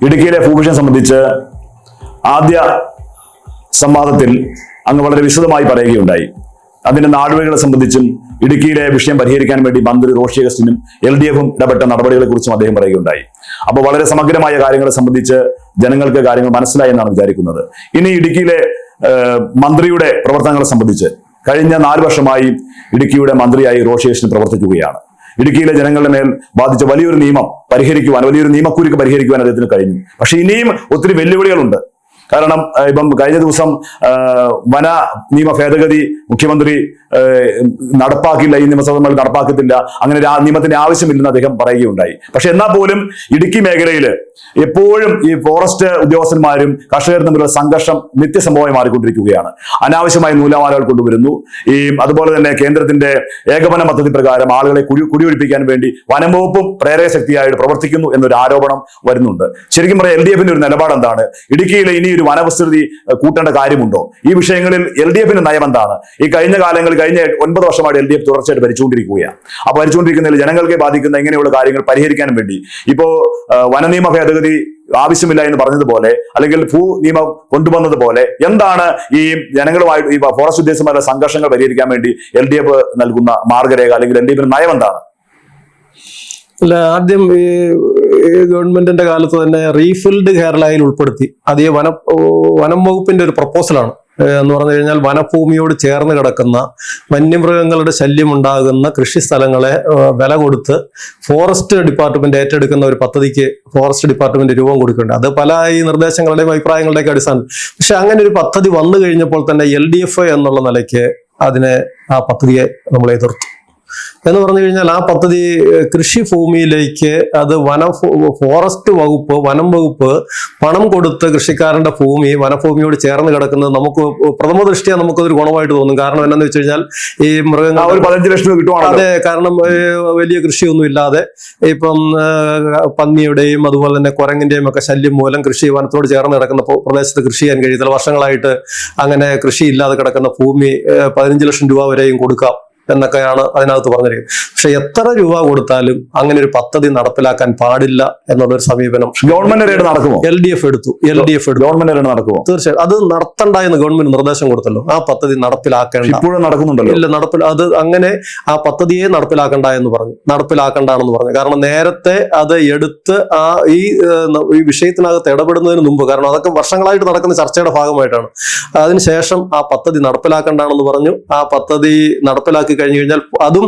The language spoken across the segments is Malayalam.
ഇടുക്കിയിലെ ഭൂവിഷയം സംബന്ധിച്ച് ആദ്യ സംവാദത്തിൽ അങ്ങ് വളരെ വിശദമായി പറയുകയുണ്ടായി. അതിന്റെ നാടുവഴികളെ സംബന്ധിച്ചും ഇടുക്കിയിലെ വിഷയം പരിഹരിക്കാൻ വേണ്ടി മന്ത്രി റോഷി അഗസ്റ്റിനും LDF-ഉം ഇടപെട്ട നടപടികളെ കുറിച്ചും അദ്ദേഹം പറയുകയുണ്ടായി. അപ്പോൾ വളരെ സമഗ്രമായ കാര്യങ്ങളെ സംബന്ധിച്ച് ജനങ്ങൾക്ക് കാര്യങ്ങൾ മനസ്സിലായി എന്നാണ് വിചാരിക്കുന്നത്. ഇനി ഇടുക്കിയിലെ മന്ത്രിയുടെ പ്രവർത്തനങ്ങളെ സംബന്ധിച്ച് കഴിഞ്ഞ 4 വർഷമായി ഇടുക്കിയുടെ മന്ത്രിയായി റോഷി അഗസ്റ്റിൻ പ്രവർത്തിക്കുകയാണ്. ഇടുക്കിയിലെ ജനങ്ങളുടെ മേൽ ബാധിച്ച വലിയൊരു നിയമം പരിഹരിക്കുവാൻ, വലിയൊരു നിയമക്കുരുക്ക് പരിഹരിക്കുവാൻ അദ്ദേഹത്തിന് കഴിഞ്ഞു. പക്ഷെ ഇനിയും ഒത്തിരി വെല്ലുവിളികളുണ്ട്. കാരണം ഇപ്പം കഴിഞ്ഞ ദിവസം വന നിയമ ഭേദഗതി മുഖ്യമന്ത്രി നടപ്പാക്കില്ല, ഈ നിയമസഭ നടപ്പാക്കത്തില്ല, അങ്ങനെ നിയമത്തിന്റെ ആവശ്യമില്ലെന്ന് അദ്ദേഹം പറയുകയുണ്ടായി. പക്ഷെ എന്നാൽ പോലും ഇടുക്കി മേഖലയിൽ എപ്പോഴും ഈ ഫോറസ്റ്റ് ഉദ്യോഗസ്ഥന്മാരും കർഷകരും തമ്മിലുള്ള സംഘർഷം നിത്യസംഭവമായി മാറിക്കൊണ്ടിരിക്കുകയാണ്. അനാവശ്യമായ നൂലാമാലകൾ കൊണ്ടുവരുന്നു. അതുപോലെ തന്നെ കേന്ദ്രത്തിന്റെ ഏകവന പദ്ധതി പ്രകാരം ആളുകളെ കുടിയൊഴിപ്പിക്കാൻ വേണ്ടി വനം വകുപ്പും പ്രേരക ശക്തിയായിട്ട് പ്രവർത്തിക്കുന്നു എന്നൊരു ആരോപണം വരുന്നുണ്ട്. ശരിക്കും പറയാം, LDF-ന്റെ ഒരു നിലപാട് എന്താണ്? ഇടുക്കിയിലെ ഇനി ഒരു വനവിസ്തൃതി കൂട്ടേണ്ട കാര്യമുണ്ടോ? ഈ വിഷയങ്ങളിൽ LDF-ന്റെ നയം എന്താണ്? ഈ കഴിഞ്ഞ 9 വർഷമായിട്ട് LDF തുടർച്ചയായിട്ട് ഭരിച്ചുകൊണ്ടിരിക്കുകയാണ്. ആ ഭരിച്ചുകൊണ്ടിരിക്കുന്നതിൽ ജനങ്ങൾക്ക് ബാധിക്കുന്ന ഇങ്ങനെയുള്ള കാര്യങ്ങൾ പരിഹരിക്കാൻ വേണ്ടി ഇപ്പോ വനനിയമ ഭേദഗതി ആവശ്യമില്ല എന്ന് പറഞ്ഞതുപോലെ, അല്ലെങ്കിൽ ഭൂ നിയമം കൊണ്ടുവന്നതുപോലെ, എന്താണ് ഈ ജനങ്ങളുമായിട്ട് ഈ ഫോറസ്റ്റ് ഉദ്യോഗസ്ഥന്മാരുടെ സംഘർഷങ്ങൾ പരിഹരിക്കാൻ വേണ്ടി LDF നൽകുന്ന മാർഗരേഖ, അല്ലെങ്കിൽ LDF-ന്റെ നയം എന്താണ്? അല്ല, ആദ്യം ഈ ഗവൺമെന്റിന്റെ കാലത്ത് തന്നെ റീഫിൽഡ് കേരളയിൽ ഉൾപ്പെടുത്തി. അത് ഈ വനം വകുപ്പിന്റെ ഒരു പ്രപ്പോസലാണ്. എന്ന് പറഞ്ഞു കഴിഞ്ഞാൽ വനഭൂമിയോട് ചേർന്ന് കിടക്കുന്ന വന്യമൃഗങ്ങളുടെ ശല്യം ഉണ്ടാകുന്ന കൃഷി സ്ഥലങ്ങളെ വില കൊടുത്ത് ഫോറസ്റ്റ് ഡിപ്പാർട്ട്മെന്റ് ഏറ്റെടുക്കുന്ന ഒരു പദ്ധതിക്ക് ഫോറസ്റ്റ് ഡിപ്പാർട്ട്മെന്റ് രൂപം കൊടുക്കുന്നുണ്ട്. അത് പല ഈ നിർദ്ദേശങ്ങളുടെയും അഭിപ്രായങ്ങളുടെയൊക്കെ അടിസ്ഥാനം. പക്ഷെ അങ്ങനെ ഒരു പദ്ധതി വന്നു കഴിഞ്ഞപ്പോൾ തന്നെ LDF എന്നുള്ള നിലയ്ക്ക് ആ പദ്ധതിയെ നമ്മൾ എതിർത്തു. എന്ന് പറഞ്ഞു കഴിഞ്ഞാൽ ആ പദ്ധതി കൃഷി ഭൂമിയിലേക്ക് അത് ഫോറസ്റ്റ് വകുപ്പ്, വനം വകുപ്പ് പണം കൊടുത്ത് കൃഷിക്കാരന്റെ ഭൂമി വനഭൂമിയോട് ചേർന്ന് കിടക്കുന്നത് നമുക്ക് പ്രഥമ ദൃഷ്ടിയ നമുക്കതൊരു ഗുണമായിട്ട് തോന്നും. കാരണം എന്താണെന്ന് വെച്ച് കഴിഞ്ഞാൽ ഈ മൃഗങ്ങൾ 15 ലക്ഷം കിട്ടും. അതെ, കാരണം വലിയ കൃഷിയൊന്നും ഇല്ലാതെ ഇപ്പം പന്നിയുടെയും അതുപോലെ തന്നെ കുരങ്ങിന്റെയും ഒക്കെ ശല്യം മൂലം കൃഷി വനത്തോട് ചേർന്ന് കിടക്കുന്ന പ്രദേശത്ത് കൃഷി ചെയ്യാൻ കഴിയത്തില്ല. വർഷങ്ങളായിട്ട് അങ്ങനെ കൃഷി ഇല്ലാതെ കിടക്കുന്ന ഭൂമി 15 ലക്ഷം രൂപ വരെയും കൊടുക്കാം എന്നൊക്കെയാണ് അതിനകത്ത് പറഞ്ഞിരിക്കുന്നത്. പക്ഷെ എത്ര രൂപ കൊടുത്താലും അങ്ങനെ ഒരു പദ്ധതി നടപ്പിലാക്കാൻ പാടില്ല എന്നുള്ളൊരു സമീപനം ഗവൺമെന്റ് നടക്കുമോ? LDF എടുത്തു. ഗവൺമെന്റ് നടക്കുമോ? തീർച്ചയായും അത് നടത്തണ്ട എന്ന് ഗവൺമെന്റ് നിർദ്ദേശം കൊടുത്തല്ലോ. ആ പദ്ധതി നടപ്പിലാക്കേണ്ട, നടക്കുന്നുണ്ടല്ലോ. ഇല്ല, അത് അങ്ങനെ ആ പദ്ധതിയെ നടപ്പിലാക്കണ്ട എന്ന് പറഞ്ഞു, നടപ്പിലാക്കണ്ടെന്ന് പറഞ്ഞു. കാരണം നേരത്തെ അത് എടുത്ത് ഈ വിഷയത്തിനകത്ത് ഇടപെടുന്നതിന് മുമ്പ്, കാരണം അതൊക്കെ വർഷങ്ങളായിട്ട് നടക്കുന്ന ചർച്ചയുടെ ഭാഗമായിട്ടാണ്. അതിനുശേഷം ആ പദ്ധതി നടപ്പിലാക്കണ്ടെന്ന് പറഞ്ഞു. ആ പദ്ധതി നടപ്പിലാക്കി കഴിഞ്ഞു കഴിഞ്ഞാൽ അതും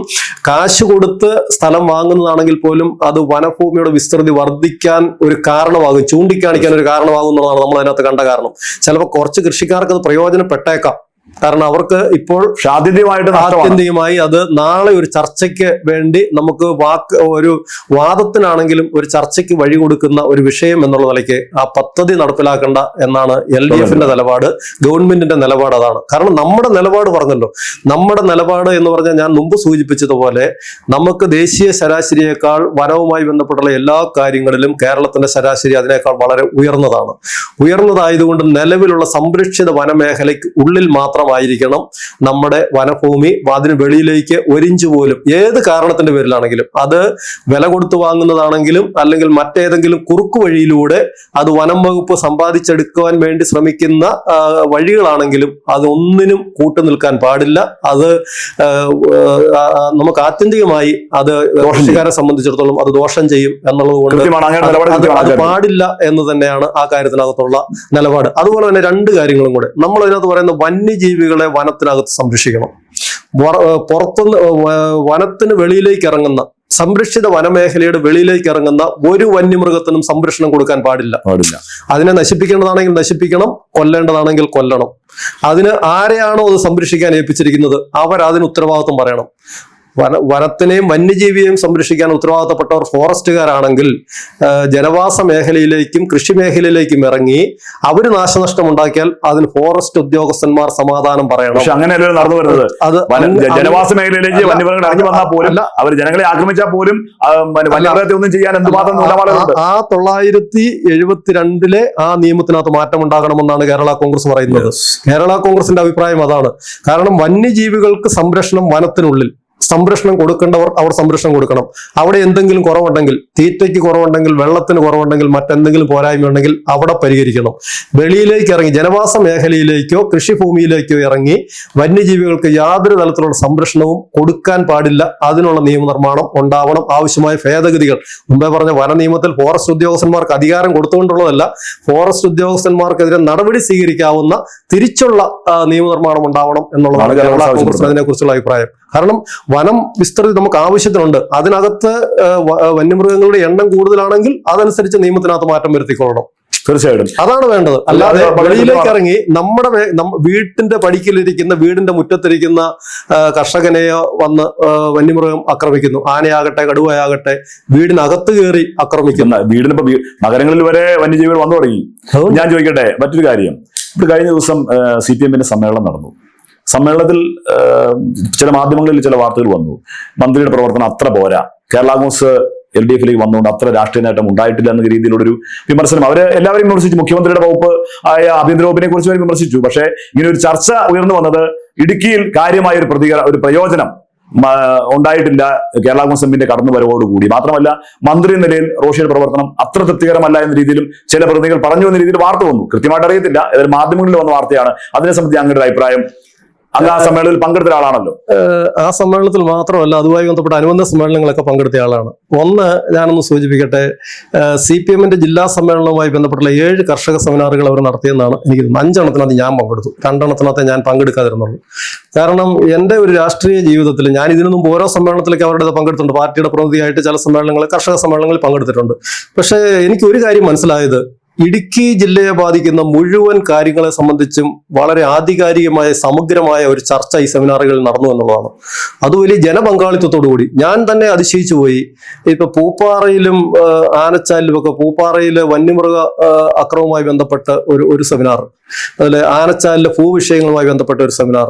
കാശ് കൊടുത്ത് സ്ഥലം വാങ്ങുന്നതാണെങ്കിൽ പോലും അത് വനഭൂമിയുടെ വിസ്തൃതി വർദ്ധിക്കാൻ ഒരു കാരണമാകും, ചൂണ്ടിക്കാണിക്കാൻ ഒരു കാരണമാകും എന്നുള്ളതാണ് നമ്മൾ അതിനകത്ത് കണ്ട കാരണം. ചിലപ്പോൾ കുറച്ച് കൃഷിക്കാർക്ക് അത് പ്രയോജനപ്പെട്ടേക്കാം. കാരണം അവർക്ക് ഇപ്പോൾ ആത്യന്തികമായി അത് നാളെ ഒരു ചർച്ചയ്ക്ക് വേണ്ടി നമുക്ക് ഒരു വാദത്തിനാണെങ്കിലും ഒരു ചർച്ചയ്ക്ക് വഴി കൊടുക്കുന്ന ഒരു വിഷയം എന്നുള്ള നിലയ്ക്ക് ആ പദ്ധതി നടപ്പിലാക്കേണ്ട എന്നാണ് LDF-ന്റെ നിലപാട്. ഗവൺമെന്റിന്റെ നിലപാട് അതാണ്. കാരണം നമ്മുടെ നിലപാട് പറഞ്ഞല്ലോ, നമ്മുടെ നിലപാട് എന്ന് പറഞ്ഞാൽ ഞാൻ മുമ്പ് സൂചിപ്പിച്ചതുപോലെ നമുക്ക് ദേശീയ ശരാശരിയേക്കാൾ വനവുമായി ബന്ധപ്പെട്ടുള്ള എല്ലാ കാര്യങ്ങളിലും കേരളത്തിന്റെ ശരാശരി അതിനേക്കാൾ വളരെ ഉയർന്നതായതുകൊണ്ട് നിലവിലുള്ള സംരക്ഷിത വനമേഖലയ്ക്ക് ഉള്ളിൽ മാത്രമായിരിക്കണം നമ്മുടെ വനഭൂമി. അതിന് വെളിയിലേക്ക് 1 ഇഞ്ച് പോലും ഏത് കാരണത്തിന്റെ പേരിലാണെങ്കിലും, അത് വില കൊടുത്തു വാങ്ങുന്നതാണെങ്കിലും അല്ലെങ്കിൽ മറ്റേതെങ്കിലും കുറുക്കു വഴിയിലൂടെ അത് വനം വകുപ്പ് സമ്പാദിച്ചെടുക്കുവാൻ വേണ്ടി ശ്രമിക്കുന്ന വഴികളാണെങ്കിലും അതൊന്നിനും കൂട്ടുനിൽക്കാൻ പാടില്ല. അത് നമുക്ക് ആത്യന്തികമായി അത് കൃഷിക്കാരെ സംബന്ധിച്ചിടത്തോളം അത് ദോഷം ചെയ്യും എന്നുള്ളത് കൊണ്ട് അത് പാടില്ല എന്ന് തന്നെയാണ് ആ കാര്യത്തിനകത്തുള്ള നിലപാട്. അതുപോലെ തന്നെ 2 കാര്യങ്ങളും കൂടെ നമ്മൾ അതിനകത്ത് പറയുന്ന വന്യജീവികളെ വനത്തിനകത്ത് സംരക്ഷിക്കണം. പുറത്തുനിന്ന് വനത്തിന് വെളിയിലേക്ക് ഇറങ്ങുന്ന, സംരക്ഷിത വനമേഖലയുടെ വെളിയിലേക്ക് ഇറങ്ങുന്ന ഒരു വന്യമൃഗത്തിനും സംരക്ഷണം കൊടുക്കാൻ പാടില്ല. അതിനെ നശിപ്പിക്കേണ്ടതാണെങ്കിൽ നശിപ്പിക്കണം, കൊല്ലേണ്ടതാണെങ്കിൽ കൊല്ലണം. അതിന് ആരെയാണോ അത് സംരക്ഷിക്കാൻ ഏൽപ്പിച്ചിരിക്കുന്നത് അതിന് ഉത്തരവാദിത്വം പറയണം. വനത്തിനെയും വന്യജീവിയെയും സംരക്ഷിക്കാൻ ഉത്തരവാദിത്തപ്പെട്ടവർ ഫോറസ്റ്റുകാരാണെങ്കിൽ ജനവാസ മേഖലയിലേക്കും കൃഷി മേഖലയിലേക്കും ഇറങ്ങി അവർ നാശനഷ്ടം ഉണ്ടാക്കിയാൽ അതിന് ഫോറസ്റ്റ് ഉദ്യോഗസ്ഥന്മാർ സമാധാനം പറയണം. പക്ഷെ അങ്ങനെയല്ലോ നടന്നു വരുന്നത്. അത് ജനവാസ മേഖലയിലേക്ക് വന്യമൃഗങ്ങൾ ഇറങ്ങി വന്നാൽ പോലും, അവർ ജനങ്ങളെ ആക്രമിച്ചാൽ പോലും വന്യമൃഗത്തെ ഒന്നും ചെയ്യാൻ എന്തുമാത്രം നിലപാടുണ്ട്. 972 ആ നിയമത്തിനകത്ത് മാറ്റം ഉണ്ടാകണമെന്നാണ് കേരള കോൺഗ്രസ് പറയുന്നത്. കേരള കോൺഗ്രസിന്റെ അഭിപ്രായം അതാണ്. കാരണം വന്യജീവികൾക്ക് സംരക്ഷണം വനത്തിനുള്ളിൽ, സംരക്ഷണം കൊടുക്കേണ്ടവർ അവർ സംരക്ഷണം കൊടുക്കണം. അവിടെ എന്തെങ്കിലും കുറവുണ്ടെങ്കിൽ, തീറ്റയ്ക്ക് കുറവുണ്ടെങ്കിൽ, വെള്ളത്തിന് കുറവുണ്ടെങ്കിൽ, മറ്റെന്തെങ്കിലും പോരായ്മ ഉണ്ടെങ്കിൽ അവിടെ പരിഹരിക്കണം. വെളിയിലേക്ക് ഇറങ്ങി ജനവാസ മേഖലയിലേക്കോ കൃഷിഭൂമിയിലേക്കോ ഇറങ്ങി വന്യജീവികൾക്ക് യാതൊരു തരത്തിലുള്ള സംരക്ഷണവും കൊടുക്കാൻ പാടില്ല. അതിനുള്ള നിയമനിർമ്മാണം ഉണ്ടാവണം. ആവശ്യമായ ഭേദഗതികൾ മുമ്പേ പറഞ്ഞ വന നിയമത്തിൽ ഫോറസ്റ്റ് ഉദ്യോഗസ്ഥന്മാർക്ക് അധികാരം കൊടുത്തുകൊണ്ടുള്ളതല്ല, ഫോറസ്റ്റ് ഉദ്യോഗസ്ഥന്മാർക്കെതിരെ നടപടി സ്വീകരിക്കാവുന്ന തിരിച്ചുള്ള നിയമനിർമ്മാണം ഉണ്ടാവണം എന്നുള്ളതാണ് കേരള കോൺഗ്രസ് അതിനെക്കുറിച്ചുള്ള അഭിപ്രായം. കാരണം വനം വിസ്തൃതി നമുക്ക് ആവശ്യത്തിനുണ്ട്. അതിനകത്ത് വന്യമൃഗങ്ങളുടെ എണ്ണം കൂടുതലാണെങ്കിൽ അതനുസരിച്ച് നിയമത്തിനകത്ത് മാറ്റം വരുത്തിക്കൊള്ളണം. തീർച്ചയായിട്ടും അതാണ് വേണ്ടത്. അല്ലാതെ വെളിയിലേക്ക് ഇറങ്ങി നമ്മുടെ വീട്ടിന്റെ പടിക്കലിരിക്കുന്ന, വീടിന്റെ മുറ്റത്തിരിക്കുന്ന കർഷകനെയോ വന്ന് വന്യമൃഗം ആക്രമിക്കുന്നു. ആനയാകട്ടെ, കടുവയാകട്ടെ, വീടിനകത്ത് കയറി ആക്രമിക്കുന്ന, വീടിനിപ്പോ നഗരങ്ങളിൽ വരെ വന്യജീവികൾ വന്നു തുടങ്ങി. ഞാൻ ചോദിക്കട്ടെ മറ്റൊരു കാര്യം. ഇപ്പോൾ കഴിഞ്ഞ ദിവസം CPM-ന്റെ സമ്മേളനം നടന്നു. സമ്മേളനത്തിൽ ചില മാധ്യമങ്ങളിൽ ചില വാർത്തകൾ വന്നു. മന്ത്രിയുടെ പ്രവർത്തനം അത്ര പോരാ, കേരള കോൺഗ്രസ് LDF-ലേക്ക് വന്നുകൊണ്ട് അത്ര രാഷ്ട്രീയ നേട്ടം ഉണ്ടായിട്ടില്ല എന്ന രീതിയിലുള്ളൊരു വിമർശനം അവര് എല്ലാവരും വിമർശിച്ചു. മുഖ്യമന്ത്രിയുടെ വകുപ്പ് ആയ ആഭ്യന്തര വകുപ്പിനെ കുറിച്ച് വരെ വിമർശിച്ചു. പക്ഷേ ഇങ്ങനെ ഒരു ചർച്ച ഉയർന്നു വന്നത് ഇടുക്കിയിൽ കാര്യമായ ഒരു പ്രയോജനം ഉണ്ടായിട്ടില്ല കേരള കോൺഗ്രസ് എമ്മിന്റെ കടന്നുവരവോടുകൂടി. മാത്രമല്ല മന്ത്രി എന്ന നിലയിൽ റോഷിയുടെ പ്രവർത്തനം അത്ര തൃപ്തികരമല്ല എന്ന രീതിയിലും ചില പ്രതിനിധികൾ പറഞ്ഞു എന്ന രീതിയിൽ വാർത്ത വന്നു. കൃത്യമായിട്ട് അറിയത്തില്ല, ഏതായാലും മാധ്യമങ്ങളിൽ വന്ന വാർത്തയാണ്. അതിനെ സംബന്ധിച്ച് അങ്ങയുടെ അഭിപ്രായം? അങ്ങ് ആ സമ്മേളനത്തിൽ പങ്കെടുത്ത ആളാണല്ലോ. ആ സമ്മേളനത്തിൽ മാത്രമല്ല, അതുമായി ബന്ധപ്പെട്ട അനുബന്ധ സമ്മേളനങ്ങളൊക്കെ പങ്കെടുത്ത ആളാണ്. ഒന്ന് ഞാനൊന്ന് സൂചിപ്പിക്കട്ടെ. CPM-ന്റെ ജില്ലാ സമ്മേളനവുമായി ബന്ധപ്പെട്ടുള്ള 7 കർഷക സെമിനാറുകൾ അവർ നടത്തിയെന്നാണ് എനിക്ക് 5 എണ്ണത്തിനകത്ത് ഞാൻ പങ്കെടുത്തു, 2 എണ്ണത്തിനകത്ത് ഞാൻ പങ്കെടുക്കാതിരുന്നുള്ളൂ. കാരണം എൻ്റെ ഒരു രാഷ്ട്രീയ ജീവിതത്തിൽ ഞാൻ ഇതിനു മുമ്പ് ഓരോ സമ്മേളനത്തിലേക്ക് അവരുടെ പങ്കെടുത്തിട്ടുണ്ട്. പാർട്ടിയുടെ പ്രതിനിധിയായിട്ട് ചില സമ്മേളനങ്ങൾ, കർഷക സമ്മേളനങ്ങളിൽ പങ്കെടുത്തിട്ടുണ്ട്. പക്ഷേ എനിക്ക് ഒരു കാര്യം മനസ്സിലായത്, ഇടുക്കി ജില്ലയെ ബാധിക്കുന്ന മുഴുവൻ കാര്യങ്ങളെ സംബന്ധിച്ചും വളരെ ആധികാരികമായ സമഗ്രമായ ഒരു ചർച്ച ഈ സെമിനാറുകളിൽ നടന്നു എന്നുള്ളതാണ്. അത് വലിയ ജനപങ്കാളിത്തത്തോടുകൂടി ഞാൻ തന്നെ അതിശയിച്ചു പോയി. ഇപ്പൊ പൂപ്പാറയിലും ആനച്ചാലിലും ഒക്കെ, പൂപ്പാറയിലെ വന്യമൃഗ അക്രമവുമായി ബന്ധപ്പെട്ട ഒരു സെമിനാർ, അതിൽ ആനച്ചാലിലെ ഭൂവിഷയങ്ങളുമായി ബന്ധപ്പെട്ട ഒരു സെമിനാർ,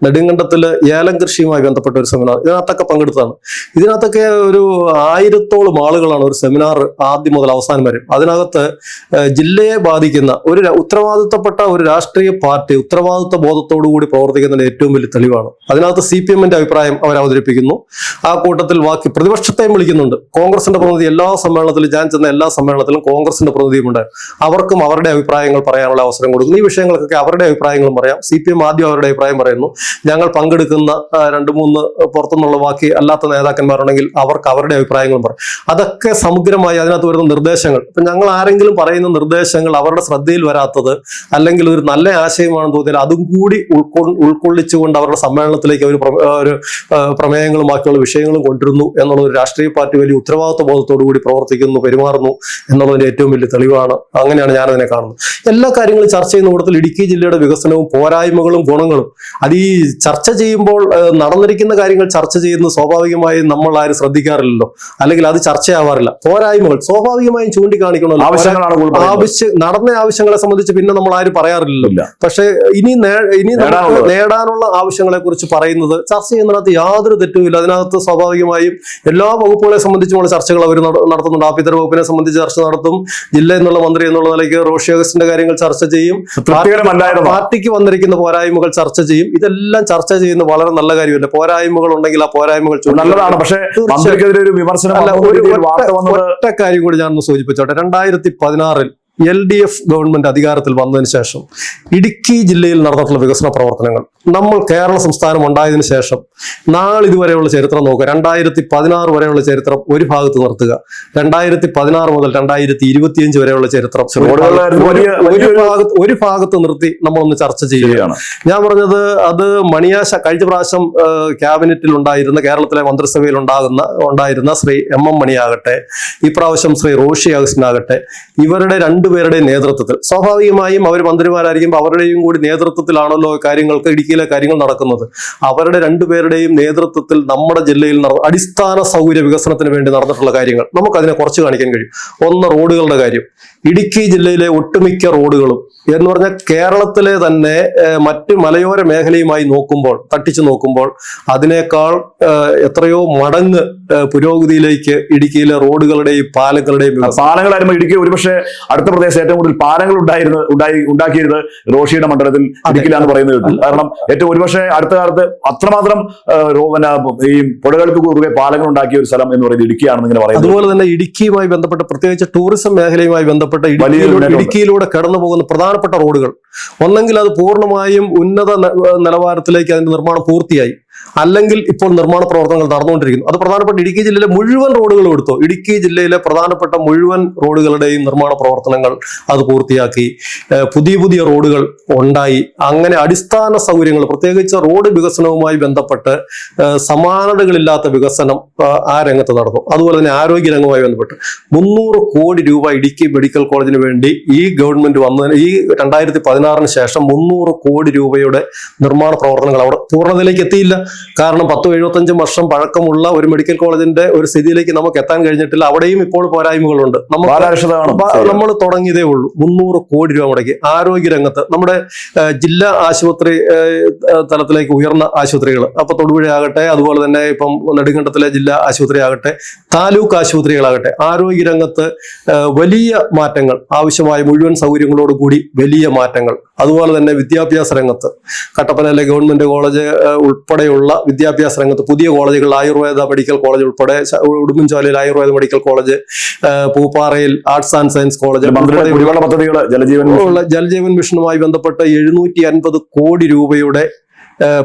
നെടുങ്കണ്ടത്തില് ഏലം കൃഷിയുമായി ബന്ധപ്പെട്ട ഒരു സെമിനാർ, ഇതിനകത്തൊക്കെ പങ്കെടുത്തതാണ്. ഇതിനകത്തൊക്കെ ഒരു 1000-ഓളം ആളുകളാണ് ഒരു സെമിനാർ ആദ്യം മുതൽ അവസാനം വരെ. അതിനകത്ത് ജില്ലയെ ബാധിക്കുന്ന ഒരു ഉത്തരവാദിത്തപ്പെട്ട ഒരു രാഷ്ട്രീയ പാർട്ടി ഉത്തരവാദിത്വ ബോധത്തോടു കൂടി പ്രവർത്തിക്കുന്നതിന് ഏറ്റവും വലിയ തെളിവാണ്. അതിനകത്ത് CPM-ന്റെ അഭിപ്രായം അവർ അവതരിപ്പിക്കുന്നു. ആ കൂട്ടത്തിൽ ബാക്കി പ്രതിപക്ഷത്തെയും വിളിക്കുന്നുണ്ട്. കോൺഗ്രസിന്റെ പ്രതിനിധി എല്ലാ സമ്മേളനത്തിലും, ഞാൻ ചെന്ന എല്ലാ സമ്മേളനത്തിലും കോൺഗ്രസിന്റെ പ്രതിനിധിയുമുണ്ട്. അവർക്കും അവരുടെ അഭിപ്രായങ്ങൾ പറയാനുള്ള അവസരം കൊടുക്കുന്നു. ഈ വിഷയങ്ങൾക്കൊക്കെ അവരുടെ അഭിപ്രായങ്ങളും പറയാം. CPM ആദ്യം അവരുടെ അഭിപ്രായം പറയുന്നു. ഞങ്ങൾ പങ്കെടുക്കുന്ന 2-3 പുറത്തുനിന്നുള്ള ബാക്കി അല്ലാത്ത നേതാക്കന്മാരുണ്ടെങ്കിൽ അവർക്ക് അവരുടെ അഭിപ്രായങ്ങളും പറയും. അതൊക്കെ സമഗ്രമായി അതിനകത്ത് വരുന്ന നിർദ്ദേശങ്ങൾ, ഇപ്പൊ ഞങ്ങൾ ആരെങ്കിലും പറയുന്ന നിർദ്ദേശങ്ങൾ അവരുടെ ശ്രദ്ധയിൽ വരാത്തത്, അല്ലെങ്കിൽ ഒരു നല്ല ആശയമാണെന്ന് തോന്നിയാൽ അതും കൂടി ഉൾക്കൊള്ളിച്ചുകൊണ്ട് അവരുടെ സമ്മേളനത്തിലേക്ക് ഒരു പ്രമേയങ്ങളും ബാക്കിയുള്ള വിഷയങ്ങളും കൊണ്ടുവരുന്നു എന്നുള്ള ഒരു രാഷ്ട്രീയ പാർട്ടി വലിയ ഉത്തരവാദിത്വ ബോധത്തോടു കൂടി പ്രവർത്തിക്കുന്നു, പെരുമാറുന്നു എന്നുള്ളതിന്റെ ഏറ്റവും വലിയ തെളിവാണ്. അങ്ങനെയാണ് ഞാനതിനെ കാണുന്നത്. എല്ലാ കാര്യങ്ങളും ചർച്ച ചെയ്യുന്ന കൂട്ടത്തിൽ ഇടുക്കി ജില്ലയുടെ വികസനവും പോരായ്മകളും ഗുണങ്ങളും അത് ഈ ചർച്ച ചെയ്യുമ്പോൾ നടന്നിരിക്കുന്ന കാര്യങ്ങൾ ചർച്ച ചെയ്യുന്നത് സ്വാഭാവികമായും നമ്മൾ ആരും ശ്രദ്ധിക്കാറില്ലല്ലോ, അല്ലെങ്കിൽ അത് ചർച്ചയാവാറില്ല. പോരായ്മകൾ സ്വാഭാവികമായും ചൂണ്ടിക്കാണിക്കണമല്ലോ. നടന്ന ആവശ്യങ്ങളെ സംബന്ധിച്ച് പിന്നെ നമ്മൾ ആരും പറയാറില്ലല്ലോ. പക്ഷെ ഇനി നേടാനുള്ള ആവശ്യങ്ങളെ കുറിച്ച് പറയുന്നത് ചർച്ച ചെയ്യുന്നതിനകത്ത് യാതൊരു തെറ്റുമില്ല. അതിനകത്ത് സ്വാഭാവികമായും എല്ലാ വകുപ്പുകളെ സംബന്ധിച്ചുമുള്ള ചർച്ചകൾ അവർ നടത്തുന്നുണ്ട്. ആഭ്യന്തര വകുപ്പിനെ സംബന്ധിച്ച് ചർച്ച നടത്തും. ജില്ല എന്നുള്ള മന്ത്രി എന്നുള്ള നിലയ്ക്ക് റോഷി അഗസ്റ്റിന്റെ കാര്യങ്ങൾ ചർച്ച ചെയ്യും. പാർട്ടിക്ക് വന്നിരിക്കുന്ന പോരായ്മകൾ ചർച്ച ചെയ്യും. ഇതെല്ലാം ചർച്ച ചെയ്യുന്ന വളരെ നല്ല കാര്യമല്ല. പോരായ്മകൾ ഉണ്ടെങ്കിൽ ആ പോരായ്മകൾ നല്ലതാണ്. പക്ഷേ ഒറ്റ കാര്യം കൂടി ഞാനൊന്ന് സൂചിപ്പിച്ചോട്ടെ. 2016-ൽ LDF ഗവൺമെന്റ് അധികാരത്തിൽ വന്നതിന് ശേഷം ഇടുക്കി ജില്ലയിൽ നടന്നിട്ടുള്ള വികസന പ്രവർത്തനങ്ങൾ, നമ്മൾ കേരള സംസ്ഥാനം ഉണ്ടായതിനു ശേഷം നാളിതുവരെയുള്ള ചരിത്രം നോക്കുക. 2016 വരെയുള്ള ചരിത്രം ഒരു ഭാഗത്ത് നിർത്തുക. 2016 മുതൽ 2025 വരെയുള്ള ചരിത്രം ഒരു ഭാഗത്ത് നിർത്തി നമ്മളൊന്ന് ചർച്ച ചെയ്യുകയാണ്. ഞാൻ പറഞ്ഞത് അത് മണിയാശ കഴിഞ്ഞ പ്രാവശ്യം ക്യാബിനറ്റിൽ ഉണ്ടായിരുന്ന, കേരളത്തിലെ മന്ത്രിസഭയിൽ ഉണ്ടായിരുന്ന ശ്രീ MM മണിയാകട്ടെ, ഇപ്രാവശ്യം ശ്രീ റോഷി അഗസ്റ്റിനാകട്ടെ, ഇവരുടെ രണ്ടുപേരുടെയും നേതൃത്വത്തിൽ, സ്വാഭാവികമായും അവർ മന്ത്രിമാരായിരിക്കുമ്പോൾ അവരുടെയും കൂടി നേതൃത്വത്തിലാണല്ലോ കാര്യങ്ങൾക്ക് ഇടുക്കിയിലെ കാര്യങ്ങൾ നടക്കുന്നത്. അവരുടെ രണ്ടുപേരുടെയും നേതൃത്വത്തിൽ നമ്മുടെ ജില്ലയിൽ അടിസ്ഥാന സൗകര്യ വികസനത്തിന് വേണ്ടി നടന്നിട്ടുള്ള കാര്യങ്ങൾ നമുക്കതിനെ കുറച്ച് കാണിക്കാൻ കഴിയും. ഒന്ന്, റോഡുകളുടെ കാര്യം. ഇടുക്കി ജില്ലയിലെ ഒട്ടുമിക്ക റോഡുകളും എന്ന് പറഞ്ഞാൽ കേരളത്തിലെ തന്നെ മറ്റ് മലയോര മേഖലയുമായി നോക്കുമ്പോൾ, തട്ടിച്ചു നോക്കുമ്പോൾ അതിനേക്കാൾ എത്രയോ മടങ്ങ് പുരോഗതിയിലേക്ക് ഇടുക്കിയിലെ റോഡുകളുടെയും പാലങ്ങളുടെയും പാലങ്ങളായിരുന്നു ഇടുക്കി ഒരുപക്ഷെ അടുത്ത പ്രദേശത്ത് ഏറ്റവും കൂടുതൽ പാലങ്ങൾ ഉണ്ടാക്കിയത് റോഷിയുടെ മണ്ഡലത്തിൽ ഇടുക്കിയിലാന്ന് പറയുന്നത് കേട്ടു. കാരണം ഏറ്റവും ഒരുപക്ഷെ അടുത്ത കാലത്ത് അത്രമാത്രം ഈ പുഴകൾക്ക് കുറുകെ പാലങ്ങൾ ഉണ്ടാക്കിയ ഒരു സ്ഥലം എന്ന് പറയുന്നത് ഇടുക്കിയാണെന്ന് ഇങ്ങനെ പറയുന്നത്. അതുപോലെ തന്നെ ഇടുക്കിയുമായി ബന്ധപ്പെട്ട പ്രത്യേകിച്ച് ടൂറിസം മേഖലയുമായി ബന്ധപ്പെട്ട ഇടുക്കിയിലൂടെ കടന്നു പോകുന്ന പ്രധാനപ്പെട്ട റോഡുകൾ ഒന്നെങ്കിൽ അത് പൂർണ്ണമായും ഉന്നത നിലവാരത്തിലേക്ക് അതിന്റെ നിർമ്മാണം പൂർത്തിയായി, അല്ലെങ്കിൽ ഇപ്പോൾ നിർമ്മാണ പ്രവർത്തനങ്ങൾ നടന്നുകൊണ്ടിരിക്കുന്നു. അത് പ്രധാനപ്പെട്ട ഇടുക്കി ജില്ലയിലെ മുഴുവൻ റോഡുകളും എടുത്തോ, ഇടുക്കി ജില്ലയിലെ പ്രധാനപ്പെട്ട മുഴുവൻ റോഡുകളുടെയും നിർമ്മാണ പ്രവർത്തനങ്ങൾ അത് പൂർത്തിയാക്കി, പുതിയ റോഡുകൾ ഉണ്ടായി. അങ്ങനെ അടിസ്ഥാന സൗകര്യങ്ങൾ, പ്രത്യേകിച്ച് റോഡ് വികസനവുമായി ബന്ധപ്പെട്ട് സമാനതകളില്ലാത്ത വികസനം ആ രംഗത്ത് നടന്നു. അതുപോലെ തന്നെ ആരോഗ്യ രംഗവുമായി ബന്ധപ്പെട്ട് 300 കോടി രൂപ ഇടുക്കി മെഡിക്കൽ കോളേജിന് വേണ്ടി ഈ ഗവൺമെന്റ് വന്നതിന്, ഈ 2016 ശേഷം 300 കോടി രൂപയുടെ നിർമ്മാണ പ്രവർത്തനങ്ങൾ അവിടെ പൂർണ്ണതയിലേക്ക് എത്തിയില്ല. കാരണം 10-75 വർഷം പഴക്കമുള്ള ഒരു മെഡിക്കൽ കോളേജിന്റെ ഒരു സ്ഥിതിയിലേക്ക് നമുക്ക് എത്താൻ കഴിഞ്ഞിട്ടില്ല. അവിടെയും ഇപ്പോൾ പോരായ്മകളുണ്ട്. നമ്മൾ തുടങ്ങിയതേ ഉള്ളൂ. 300 കോടി രൂപ മുടക്കി ആരോഗ്യ രംഗത്ത് നമ്മുടെ ജില്ലാ ആശുപത്രി തലത്തിലേക്ക് ഉയർന്ന ആശുപത്രികൾ, അപ്പൊ തൊടുപുഴയാകട്ടെ, അതുപോലെ തന്നെ ഇപ്പം നെടുങ്കണ്ടത്തിലെ ജില്ലാ ആശുപത്രി ആകട്ടെ, താലൂക്ക് ആശുപത്രികളാകട്ടെ, ആരോഗ്യ രംഗത്ത് വലിയ മാറ്റങ്ങൾ, ആവശ്യമായ മുഴുവൻ സൗകര്യങ്ങളോടുകൂടി വലിയ മാറ്റങ്ങൾ. അതുപോലെ തന്നെ വിദ്യാഭ്യാസ രംഗത്ത് കട്ടപ്പനയിലെ ഗവൺമെന്റ് കോളേജ് ഉൾപ്പെടെയുള്ള വിദ്യാഭ്യാസ രംഗത്ത് പുതിയ കോളേജുകൾ, ആയുർവേദ മെഡിക്കൽ കോളേജ് ഉൾപ്പെടെ, ഉടുമ്പൻചോലയിൽ ആയുർവേദ മെഡിക്കൽ കോളേജ്, പൂപ്പാറയിൽ arts and science college, Jal Jeevan മിഷനുമായി ബന്ധപ്പെട്ട് 750 കോടി രൂപയുടെ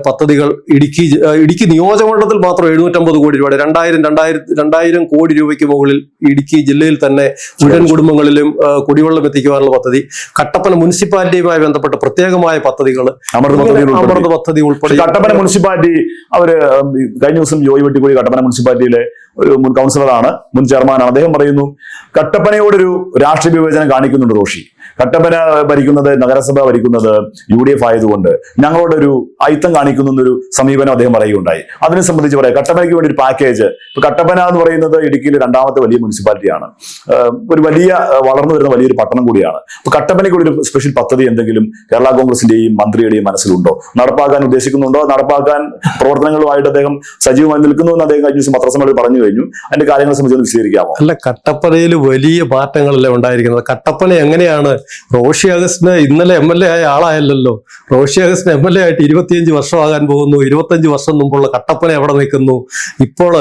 പദ്ധതികൾ ഇടുക്കി നിയോജകമണ്ഡലത്തിൽ മാത്രം 750 കോടി രൂപയുടെ 2000 കോടി രൂപയ്ക്ക് മുകളിൽ ഇടുക്കി ജില്ലയിൽ തന്നെ മുഴുവൻ കുടുംബങ്ങളിലും കുടിവെള്ളം എത്തിക്കുവാനുള്ള പദ്ധതി, കട്ടപ്പന മുനിസിപ്പാലിറ്റിയുമായി ബന്ധപ്പെട്ട പ്രത്യേകമായ പദ്ധതികൾ, അമൃത പദ്ധതി ഉൾപ്പെടെ. കട്ടപ്പന മുനിസിപ്പാലിറ്റി അവര് കഴിഞ്ഞ ദിവസം ജോയി വെട്ടിക്കുഴി കട്ടപ്പന മുനിസിപ്പാലിറ്റിയിലെ ഒരു മുൻ കൗൺസിലറാണ്, മുൻ ചെയർമാനാണ്. അദ്ദേഹം പറയുന്നു, കട്ടപ്പനയോടൊരു രാഷ്ട്രീയ വിവേചനം കാണിക്കുന്നുണ്ട് റോഷി. കട്ടപ്പന ഭരിക്കുന്നത്, നഗരസഭ ഭരിക്കുന്നത് UDF ആയതുകൊണ്ട് ഞങ്ങളോടൊരു അയിത്തം കാണിക്കുന്ന ഒരു സമീപനം അദ്ദേഹം പറയുകയുണ്ടായി. അതിനെ സംബന്ധിച്ച് പറയാം, കട്ടപ്പനയ്ക്ക് വേണ്ടി ഒരു പാക്കേജ്. ഇപ്പൊ കട്ടപ്പന എന്ന് പറയുന്നത് ഇടുക്കിയിലെ 2ാമത്തെ വലിയ മുനിസിപ്പാലിറ്റിയാണ്, ഒരു വലിയ വളർന്നു വരുന്ന വലിയൊരു പട്ടണം കൂടിയാണ്. അപ്പൊ കട്ടപ്പനയ്ക്ക് ഒരു സ്പെഷ്യൽ പദ്ധതി എന്തെങ്കിലും കേരള കോൺഗ്രസിന്റെയും മന്ത്രിയുടെയും മനസ്സിലുണ്ടോ? നടപ്പാക്കാൻ ഉദ്ദേശിക്കുന്നുണ്ടോ? നടപ്പാക്കാൻ പ്രവർത്തനങ്ങളുമായിട്ട് അദ്ദേഹം സജീവമായി നിൽക്കുന്നു എന്ന് അദ്ദേഹം കഴിഞ്ഞ ദിവസം പത്രസമ്മേളനത്തിൽ പറഞ്ഞു കഴിഞ്ഞു. അതിന്റെ കാര്യങ്ങളെ സംബന്ധിച്ച് വിശദീകരിക്കാമോ? അല്ല, കട്ടപ്പനയിൽ വലിയ മാറ്റങ്ങളല്ലേ ഉണ്ടായിരിക്കുന്നത്. കട്ടപ്പന എങ്ങനെയാണ്? റോഷി അഗസ്റ്റിന് ഇന്നലെ MLA ആയ ആളായല്ലോ. റോഷി അഗസ്റ്റിന് MLA ആയിട്ട് 25 വർഷമാകാൻ പോകുന്നു. 25 വർഷം മുമ്പുള്ള കട്ടപ്പന എവിടെ നിൽക്കുന്നു? ഇപ്പോൾ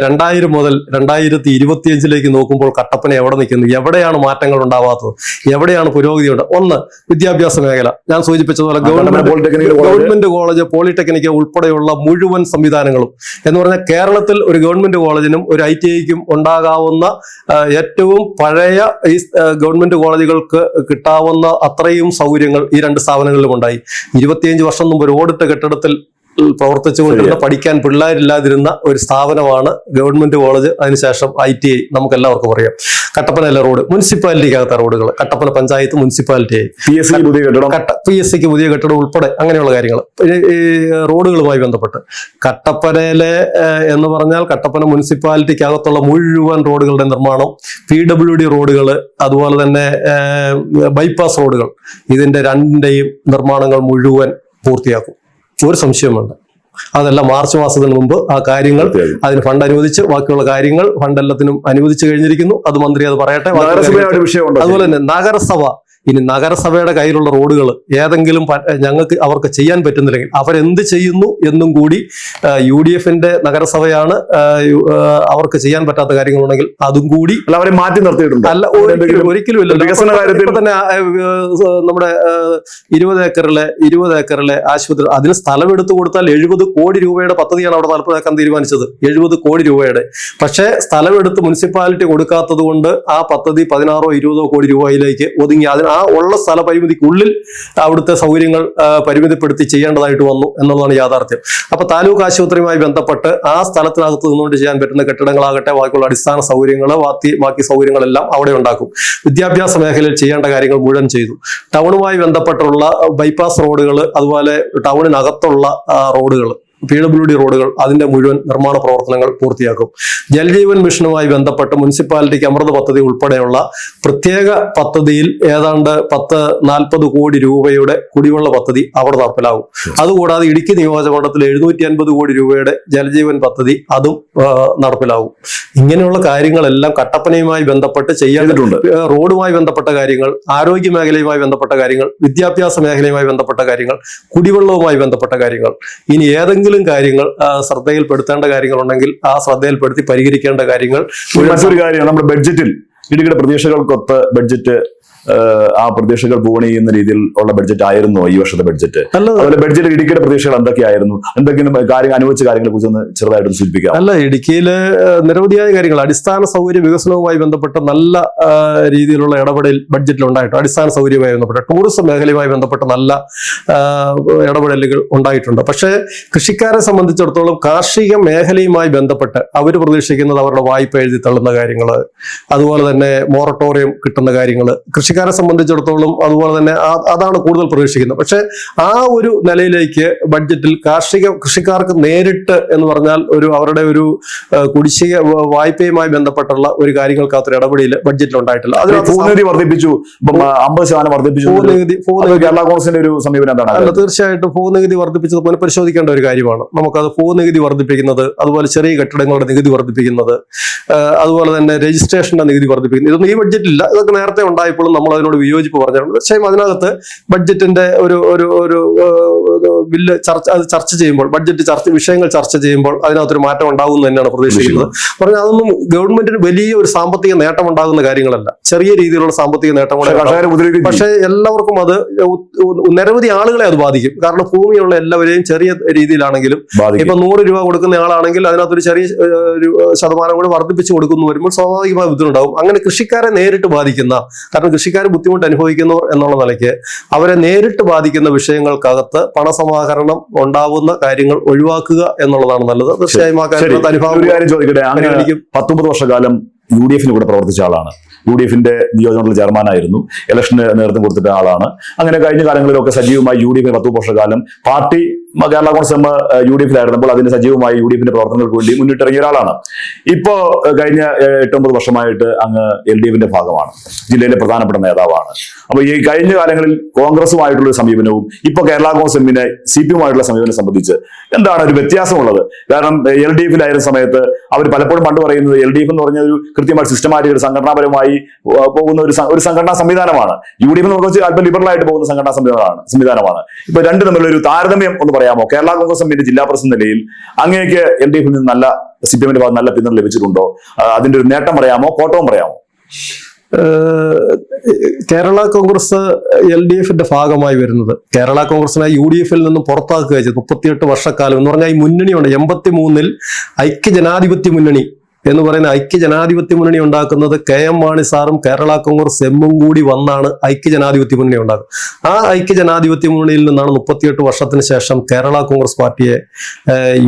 2000 മുതൽ 2025 നോക്കുമ്പോൾ കട്ടപ്പന എവിടെ നിൽക്കുന്നു? എവിടെയാണ് മാറ്റങ്ങൾ ഉണ്ടാവാത്തത്? എവിടെയാണ് പുരോഗതി ഉണ്ട്? ഒന്ന്, വിദ്യാഭ്യാസ മേഖല. ഞാൻ സൂചിപ്പിച്ചതുപോലെ ഗവൺമെന്റ് കോളേജ്, പോളിടെക്നിക് ഉൾപ്പെടെയുള്ള മുഴുവൻ സംവിധാനങ്ങളും എന്ന് പറഞ്ഞാൽ കേരളത്തിൽ ഒരു ഗവൺമെന്റ് കോളേജിനും ഒരു ITIക്കും ഉണ്ടാകാവുന്ന ഏറ്റവും പഴയ ഈ ഗവൺമെന്റ് കോളേജുകൾക്ക് കിട്ടാവുന്ന അത്രയും സൗകര്യങ്ങൾ ഈ 2 സ്ഥാപനങ്ങളിലും ഉണ്ടായി. 25 വർഷം മുമ്പ് ഒരു ഓടിട്ട കെട്ടിടത്തിൽ പ്രവർത്തിച്ചുകൊണ്ടിരുന്ന, പഠിക്കാൻ പിള്ളേരില്ലാതിരുന്ന ഒരു സ്ഥാപനമാണ് ഗവൺമെന്റ് കോളേജ്. അതിനുശേഷം ITI നമുക്ക് എല്ലാവർക്കും അറിയാം. കട്ടപ്പനയിലെ റോഡ്, മുനിസിപ്പാലിറ്റിക്കകത്തെ റോഡുകൾ, കട്ടപ്പന പഞ്ചായത്ത് മുനിസിപ്പാലിറ്റി, PSCക്ക് പുതിയ കെട്ടിടം ഉൾപ്പെടെ അങ്ങനെയുള്ള കാര്യങ്ങൾ. ഈ റോഡുകളുമായി ബന്ധപ്പെട്ട് കട്ടപ്പനയിലെ എന്ന് പറഞ്ഞാൽ കട്ടപ്പന മുനിസിപ്പാലിറ്റിക്കകത്തുള്ള മുഴുവൻ റോഡുകളുടെ നിർമ്മാണം, PWD റോഡുകൾ, അതുപോലെ തന്നെ ബൈപ്പാസ് റോഡുകൾ, ഇതിന്റെ 2ന്റെയും നിർമ്മാണങ്ങൾ മുഴുവൻ പൂർത്തിയാക്കും. ഒരു സംശയമുണ്ട്, അതെല്ലാം മാർച്ച് മാസത്തിന് മുമ്പ് ആ കാര്യങ്ങൾ, അതിന് ഫണ്ട് അനുവദിച്ച് ബാക്കിയുള്ള കാര്യങ്ങൾ ഫണ്ട് എല്ലാത്തിനും അനുവദിച്ചു കഴിഞ്ഞിരിക്കുന്നു. അത് മന്ത്രി അത് പറയട്ടെ. അതുപോലെ തന്നെ നഗരസഭ, ഇനി നഗരസഭയുടെ കയ്യിലുള്ള റോഡുകൾ ഏതെങ്കിലും അവർക്ക് ചെയ്യാൻ പറ്റുന്നില്ലെങ്കിൽ അവരെന്ത് ചെയ്യുന്നു എന്നും കൂടി UDFന്റെ നഗരസഭയാണ്, അവർക്ക് ചെയ്യാൻ പറ്റാത്ത കാര്യങ്ങളുണ്ടെങ്കിൽ അതും കൂടി അവരെ മാറ്റി നിർത്തിയിട്ടുണ്ട്. അല്ല, ഒരിക്കലും ഇല്ല. ഇപ്പൊ തന്നെ നമ്മുടെ 20 ഏക്കറിലെ ആശുപത്രി, അതിന് സ്ഥലം എടുത്തു കൊടുത്താൽ 70 കോടി രൂപയുടെ പദ്ധതിയാണ് അവിടെ നടപ്പിലാക്കാൻ തീരുമാനിച്ചത്. 70 കോടി രൂപയുടെ. പക്ഷേ സ്ഥലം എടുത്ത് മുനിസിപ്പാലിറ്റി കൊടുക്കാത്തത് കൊണ്ട് ആ പദ്ധതി 16-20 കോടി രൂപയിലേക്ക് ഒതുങ്ങി. അതിന് ആ ഉള്ള സ്ഥല പരിമിതിക്കുള്ളിൽ അവിടുത്തെ സൗകര്യങ്ങൾ പരിമിതപ്പെടുത്തി ചെയ്യേണ്ടതായിട്ട് വന്നു എന്നുള്ളതാണ് യാഥാർത്ഥ്യം. അപ്പൊ താലൂക്ക് ആശുപത്രിയുമായി ബന്ധപ്പെട്ട് ആ സ്ഥലത്തിനകത്ത് നിന്നുകൊണ്ട് ചെയ്യാൻ പറ്റുന്ന കെട്ടിടങ്ങളാകട്ടെ, ബാക്കിയുള്ള അടിസ്ഥാന സൗകര്യങ്ങൾ, ബാക്കി സൗകര്യങ്ങളെല്ലാം അവിടെ ഉണ്ടാക്കും. വിദ്യാഭ്യാസ മേഖലയിൽ ചെയ്യേണ്ട കാര്യങ്ങൾ മുഴുവൻ ചെയ്തു. ടൗണുമായി ബന്ധപ്പെട്ടുള്ള ബൈപ്പാസ് റോഡുകൾ, അതുപോലെ ടൗണിനകത്തുള്ള റോഡുകൾ, PWD റോഡുകൾ അതിന്റെ മുഴുവൻ നിർമ്മാണ പ്രവർത്തനങ്ങൾ പൂർത്തിയാക്കും. ജൽജീവൻ മിഷനുമായി ബന്ധപ്പെട്ട് മുനിസിപ്പാലിറ്റിക്ക് അമൃത് പദ്ധതി ഉൾപ്പെടെയുള്ള പ്രത്യേക പദ്ധതിയിൽ ഏതാണ്ട് 40 കോടി രൂപയുടെ കുടിവെള്ള പദ്ധതി അവിടെ നടപ്പിലാകും. അതുകൂടാതെ ഇടുക്കി നിയോജകമണ്ഡലത്തിൽ 750 കോടി രൂപയുടെ ജലജീവൻ പദ്ധതി അതും നടപ്പിലാകും. ഇങ്ങനെയുള്ള കാര്യങ്ങളെല്ലാം കട്ടപ്പനയുമായി ബന്ധപ്പെട്ട് ചെയ്യേണ്ടതുണ്ട്. റോഡുമായി ബന്ധപ്പെട്ട കാര്യങ്ങൾ, ആരോഗ്യ മേഖലയുമായി ബന്ധപ്പെട്ട കാര്യങ്ങൾ, വിദ്യാഭ്യാസ മേഖലയുമായി ബന്ധപ്പെട്ട കാര്യങ്ങൾ, കുടിവെള്ളവുമായി ബന്ധപ്പെട്ട കാര്യങ്ങൾ, ഇനി ഏതെങ്കിലും കാര്യങ്ങൾ ശ്രദ്ധയിൽപ്പെടുത്തേണ്ട കാര്യങ്ങളുണ്ടെങ്കിൽ ആ ശ്രദ്ധയിൽപ്പെടുത്തി പരിഹരിക്കേണ്ട കാര്യങ്ങൾ. മറ്റൊരു കാര്യം, നമ്മുടെ ബഡ്ജറ്റിൽ ഇടുക്കിയുടെ പ്രതീക്ഷകൾക്കൊത്ത് ബഡ്ജറ്റ് ആ പ്രതീക്ഷകൾ പൂവണി ചെയ്യുന്ന രീതിയിൽ ഉള്ള ബഡ്ജറ്റ് ആയിരുന്നു ഈ വർഷത്തെ ബഡ്ജറ്റ്. അതുപോലെ ബഡ്ജറ്റിൽ ഇടുക്കിയുടെ പ്രതീക്ഷകൾ എന്തൊക്കെയായിരുന്നു, എന്തെങ്കിലും അനുവദിച്ച കാര്യങ്ങളെ കുറിച്ച് ഒന്ന് ചെറുതായിട്ട് സൂചിപ്പിക്കാം. അല്ല, ഇടുക്കിയിലെ നിരവധിയായ കാര്യങ്ങൾ അടിസ്ഥാന സൗകര്യ വികസനവുമായി ബന്ധപ്പെട്ട നല്ല രീതിയിലുള്ള ഇടപെടൽ ബഡ്ജറ്റിൽ ഉണ്ടായിട്ടുണ്ട്. അടിസ്ഥാന സൗകര്യവുമായി ബന്ധപ്പെട്ട ടൂറിസം മേഖലയുമായി ബന്ധപ്പെട്ട നല്ല ഇടപെടലുകൾ ഉണ്ടായിട്ടുണ്ട്. പക്ഷേ കൃഷിക്കാരെ സംബന്ധിച്ചിടത്തോളം കാർഷിക മേഖലയുമായി ബന്ധപ്പെട്ട് അവർ പ്രതീക്ഷിക്കുന്നത് അവരുടെ വായ്പ എഴുതി തള്ളുന്ന കാര്യങ്ങൾ, അതുപോലെ തന്നെ മൊറട്ടോറിയം കിട്ടുന്ന കാര്യങ്ങൾ, കൃഷിക്കാരെ സംബന്ധിച്ചിടത്തോളം അതുപോലെ തന്നെ അതാണ് കൂടുതൽ പ്രതീക്ഷിക്കുന്നത്. പക്ഷെ ആ ഒരു നിലയിലേക്ക് ബഡ്ജറ്റിൽ കൃഷിക്കാർക്ക് നേരിട്ട് എന്ന് പറഞ്ഞാൽ അവരുടെ ഒരു കുടിശ്ശിക വായ്പയുമായി ബന്ധപ്പെട്ടുള്ള ഒരു കാര്യങ്ങൾക്കകത്തൊരു ഇടപെടൽ ബഡ്ജറ്റിൽ ഉണ്ടായിട്ടില്ല. ഭൂനികുതി വർദ്ധിപ്പിച്ചു, 50% വർദ്ധിപ്പിച്ചു. കേരള കോൺഗ്രസിന്റെ ഒരു സമീപനം എന്താണ്? അല്ല, തീർച്ചയായിട്ടും ഭൂനികുതി വർദ്ധിപ്പിച്ചത് പുനഃപരിശോധിക്കേണ്ട ഒരു കാര്യമാണ്. നമുക്കത് ഭൂനികുതി വർദ്ധിപ്പിക്കുന്നത്, അതുപോലെ ചെറിയ കെട്ടിടങ്ങളുടെ നികുതി വർദ്ധിപ്പിക്കുന്നത്, അതുപോലെ തന്നെ രജിസ്ട്രേഷന്റെ നികുതി വർദ്ധിപ്പിക്കുന്നത്, ഇതൊന്നും ഈ ബഡ്ജറ്റിലില്ല. ഇതൊക്കെ നേരത്തെ ഉണ്ടായപ്പോഴും നമ്മൾ അതിനോട് വിയോജിപ്പ് പറഞ്ഞിട്ടുണ്ട്. തീർച്ചയായും അതിനകത്ത് ബഡ്ജറ്റിന്റെ ഒരു ബില്ല് ചർച്ച ചെയ്യുമ്പോൾ, ബഡ്ജറ്റ് വിഷയങ്ങൾ ചർച്ച ചെയ്യുമ്പോൾ അതിനകത്തൊരു മാറ്റം ഉണ്ടാകും തന്നെയാണ് പ്രതീക്ഷിക്കുന്നത്. പറഞ്ഞാൽ അതൊന്നും ഗവൺമെന്റിന് വലിയ ഒരു സാമ്പത്തിക നേട്ടം ഉണ്ടാകുന്ന കാര്യങ്ങളല്ല, ചെറിയ രീതിയിലുള്ള സാമ്പത്തിക നേട്ടം. പക്ഷേ എല്ലാവർക്കും അത് നിരവധി ആളുകളെ അത് ബാധിക്കും. കാരണം ഭൂമിയുള്ള എല്ലാവരെയും ചെറിയ രീതിയിലാണെങ്കിലും, ഇപ്പൊ 100 രൂപ കൊടുക്കുന്ന ആളാണെങ്കിൽ അതിനകത്തൊരു ചെറിയ ശതമാനം കൂടെ വർദ്ധിപ്പിച്ചു കൊടുക്കുന്നു വരുമ്പോൾ സ്വാഭാവികമായ ബുദ്ധിമുട്ടുണ്ടാകും. അങ്ങനെ കൃഷിക്കാരെ നേരിട്ട് ബാധിക്കുന്ന, കാരണം കൃഷിക്കാർ ബുദ്ധിമുട്ട് അനുഭവിക്കുന്നു എന്നുള്ള നിലയ്ക്ക് അവരെ നേരിട്ട് ബാധിക്കുന്ന വിഷയങ്ങൾക്കകത്ത് പണസമാഹരണം ഉണ്ടാവുന്ന കാര്യങ്ങൾ ഒഴിവാക്കുക എന്നുള്ളതാണ് നല്ലത്. തീർച്ചയായും ആ കാര്യം ചോദിക്കട്ടെ, 19 വർഷക്കാലം UDF കൂടെ പ്രവർത്തിച്ച ആളാണ്. UDF നിയോജകമണ്ഡല ചെയർമാനായിരുന്നു, ഇലക്ഷന് നേതൃത്വം കൊടുത്തിട്ട ആളാണ്. അങ്ങനെ കഴിഞ്ഞ കാലങ്ങളിലൊക്കെ സജീവമായി UDF 10 വർഷക്കാലം പാർട്ടി കേരള കോൺഗ്രസ് UDF ആയിരുന്നപ്പോൾ അതിന്റെ സജീവമായി UDF പ്രവർത്തനങ്ങൾക്ക് വേണ്ടി മുന്നിട്ടിറങ്ങിയ ഒരാളാണ്. ഇപ്പോ കഴിഞ്ഞ 8-9 വർഷമായിട്ട് അങ്ങ് LDF ഭാഗമാണ്, ജില്ലയിലെ പ്രധാനപ്പെട്ട നേതാവാണ്. അപ്പൊ ഈ കഴിഞ്ഞ കാലങ്ങളിൽ കോൺഗ്രസുമായിട്ടുള്ള സമീപനവും ഇപ്പൊ കേരള കോൺഗ്രസ് CPM സമീപനം സംബന്ധിച്ച് എന്താണ് ഒരു വ്യത്യാസമുള്ളത്? കാരണം LDF സമയത്ത് അവർ പലപ്പോഴും പണ്ട് പറയുന്നത് LDF എന്ന് പറഞ്ഞ ഒരു കൃത്യമായി സിസ്റ്റമാറ്റിക് സംഘടനാപരമായി പോകുന്ന ഒരു സംഘടനാ സംവിധാനമാണ്. UDF എന്ന് പറഞ്ഞാൽ അല്പം ലിബറലായിട്ട് പോകുന്ന സംഘടനാ സംവിധാനമാണ്. ഇപ്പൊ രണ്ടു തമ്മിലുള്ള ഒരു താരതമ്യം ഒന്ന് പറയാമോ? കേരള കോൺഗ്രസ് ജില്ലാ പ്രസിഡന്റ് നിലയിൽ അങ്ങേക്ക് LDF നിന്ന് നല്ല CPM ഭാഗം നല്ല പിന്തുണ ലഭിച്ചിട്ടുണ്ടോ? അതിന്റെ ഒരു നേട്ടം പറയാമോ, കോട്ടവും പറയാമോ? കേരള കോൺഗ്രസ് LDF ഭാഗമായി വരുന്നത്, കേരള കോൺഗ്രസിനെ UDF നിന്നും പുറത്താക്കുക ചെയ്തു. 38 വർഷക്കാലം എന്ന് പറഞ്ഞാൽ ഈ മുന്നണിയുണ്ട്. 83-ൽ ഐക്യജനാധിപത്യ മുന്നണി എന്ന് പറയുന്ന ഐക്യജനാധിപത്യ മുന്നണി ഉണ്ടാക്കുന്നത് KM മാണി സാറും കേരള കോൺഗ്രസ് എമ്മും കൂടി വന്നാണ് ഐക്യജനാധിപത്യ മുന്നണി ഉണ്ടാക്കുന്നത്. ആ ഐക്യജനാധിപത്യ മുന്നണിയിൽ നിന്നാണ് 38 വർഷത്തിന് ശേഷം കേരള കോൺഗ്രസ് പാർട്ടിയെ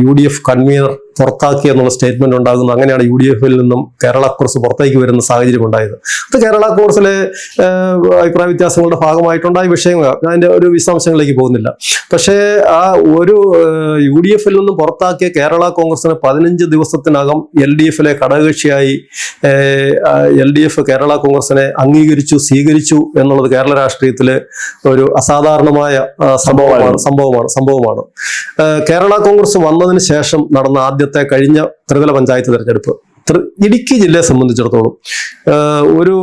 UDF കൺവീനർ പുറത്താക്കി എന്നുള്ള സ്റ്റേറ്റ്മെന്റ് ഉണ്ടാകുന്നു. അങ്ങനെയാണ് UDF നിന്നും കേരള കോൺഗ്രസ് പുറത്തേക്ക് വരുന്ന സാഹചര്യം ഉണ്ടായത്. അത് കേരള കോൺഗ്രസിലെ അഭിപ്രായ വ്യത്യാസങ്ങളുടെ ഭാഗമായിട്ടുണ്ടായ വിഷയങ്ങൾ, അതിന്റെ ഒരു വിശദാംശങ്ങളിലേക്ക് പോകുന്നില്ല. പക്ഷേ ആ ഒരു UDF നിന്നും പുറത്താക്കിയ കേരള കോൺഗ്രസിന് 15 ദിവസത്തിനകം LDF ഘടകകക്ഷിയായി LDF കേരള കോൺഗ്രസിനെ സ്വീകരിച്ചു എന്നുള്ളത് കേരള രാഷ്ട്രീയത്തില് ഒരു അസാധാരണമായ സംഭവമാണ്. കേരള കോൺഗ്രസ് വന്നതിന് ശേഷം നടന്ന കഴിഞ്ഞ ത്രിതല പഞ്ചായത്ത് തെരഞ്ഞെടുപ്പ് ഇടുക്കി ജില്ലയെ സംബന്ധിച്ചിടത്തോളം ഒരു